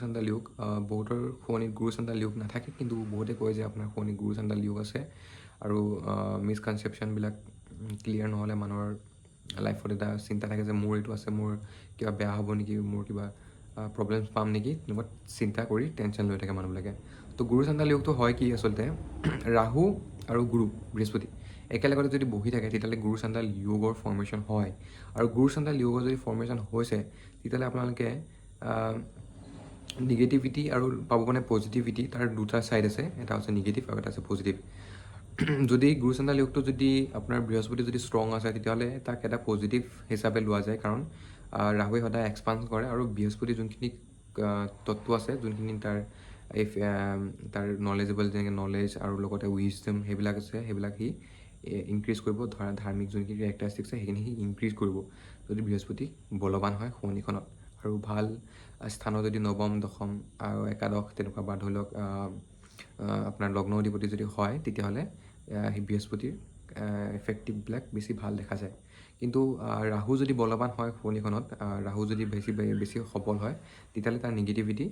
চাণ্ডাল যোগ বহুতৰ শোৱনিত গুৰু চাণ্ডাল যোগ নাথাকে, কিন্তু বহুতে কয় যে আপোনাৰ শোৱনিত গুৰু চাণ্ডাল যোগ আছে। আৰু মিছকনচেপশ্যনবিলাক ক্লিয়াৰ নহ'লে মানুহৰ লাইফত এটা চিন্তা থাকে যে মোৰ এইটো আছে, মোৰ কিবা বেয়া হ'ব নেকি, মোৰ কিবা প্ৰব্লেমছ পাম নেকি, তেনেকুৱা চিন্তা কৰি টেনশ্যন লৈ থাকে মানুহবিলাকে। তো গুৰু চাণ্ডাল যোগটো হয় কি আচলতে, ৰাহু আৰু গুৰু বৃহস্পতি একেলগতে যদি বহি থাকে তেতিয়াহ'লে গুৰু চাণ্ডাল যোগৰ ফৰ্মেশ্যন হয়। আৰু গুৰু চাণ্ডাল যোগৰ যদি ফৰ্মেশ্যন হৈছে তেতিয়াহ'লে আপোনালোকে নিগেটিভিটি আৰু পাব মানে পজিটিভিটি, তাৰ দুটা ছাইড আছে, এটা হৈছে নিগেটিভ আৰু এটা আছে পজিটিভ। যদি গুৰু চাণ্ডাল যোগটো যদি আপোনাৰ বৃহস্পতি যদি ষ্ট্ৰং আছে তেতিয়াহ'লে তাক এটা পজিটিভ হিচাপে লোৱা যায়, কাৰণ ৰাহুৱে সদায় এক্সপান্স কৰে আৰু বৃহস্পতি যোনখিনি তত্ত্ব আছে, যোনখিনি তাৰ নলেজেবল, যেনেকৈ নলেজ আৰু লগতে উইজডম সেইবিলাক আছে, সেইবিলাক সি ইনক্ৰিজ কৰিব। ধাৰ্মিক যোনখিনি কেৰেক্টাৰিষ্টিক্স আছে সেইখিনি সি ইনক্ৰিজ কৰিব যদি বৃহস্পতি বলৱান হয় শোৱনিখনত। আৰু ভাল স্থানত যদি নৱম, দশম আৰু একাদশ তেনেকুৱা বা ধৰি লওক আপোনাৰ লগ্ন অধিপতি যদি হয় তেতিয়াহ'লে সেই বৃহস্পতিৰ এফেক্টিভবিলাক বেছি ভাল দেখা যায়। কিন্তু ৰাহু যদি বলৱান হয় শোৱনিখনত, ৰাহু যদি বেছি সবল হয় তেতিয়াহ'লে তাৰ নিগেটিভিটি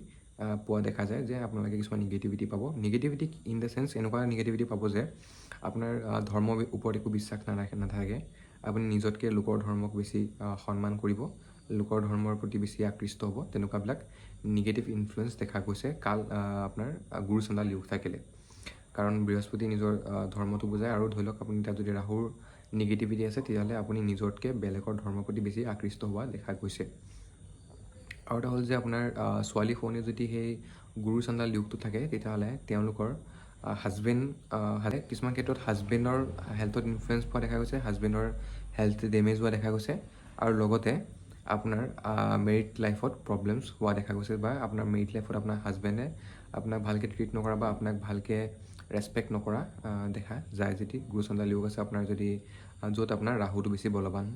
পোৱা দেখা যায়, যে আপোনালোকে কিছুমান নিগেটিভিটি পাব। নিগেটিভিটি ইন দ্য চেন্স এনেকুৱা নিগেটিভিটি পাব যে আপোনাৰ ধৰ্মৰ ওপৰত একো বিশ্বাস নাথাকে, আপুনি নিজতকৈ লোকৰ ধৰ্মক বেছি সন্মান কৰিব, লোকৰ ধৰ্মৰ প্ৰতি বেছি আকৃষ্ট হ'ব, তেনেকুৱাবিলাক নিগেটিভ ইনফ্লুৱেঞ্চ দেখা গৈছে আপোনাৰ গুৰু চাণ্ডাল যোগ থাকিলে। কাৰণ বৃহস্পতি নিজৰ ধৰ্মটো বুজায়, আৰু ধৰি লওক আপুনি তাত যদি ৰাহুৰ নিগেটিভিটি আছে তেতিয়াহ'লে আপুনি নিজতকৈ বেলেগৰ ধৰ্মৰ প্ৰতি বেছি আকৃষ্ট হোৱা দেখা গৈছে। আৰু এটা হ'ল যে আপোনাৰ ছোৱালী শোৱনি যদি সেই গুৰু চাণ্ডাল যোগটো থাকে তেতিয়াহ'লে তেওঁলোকৰ হাজবেণ্ড কিছুমান ক্ষেত্ৰত হাজবেণ্ডৰ হেল্থত ইনফ্লুৱেঞ্চ পোৱা দেখা গৈছে, হাজবেণ্ডৰ হেল্থ ডেমেজ হোৱা দেখা গৈছে, আৰু লগতে আপোনাৰ মেৰিড লাইফত প্ৰব্লেমছ হোৱা দেখা গৈছে, বা আপোনাৰ মেৰিড লাইফত আপোনাৰ হাজবেণ্ডে আপোনাক ভালকৈ ট্ৰিট নকৰা বা আপোনাক ভালকৈ ৰেচপেক্ট নকৰা দেখা যায় যদি গুৰু চাণ্ডাল যোগ আছে আপোনাৰ, যদি য'ত আপোনাৰ ৰাহুটো বেছি বলৱান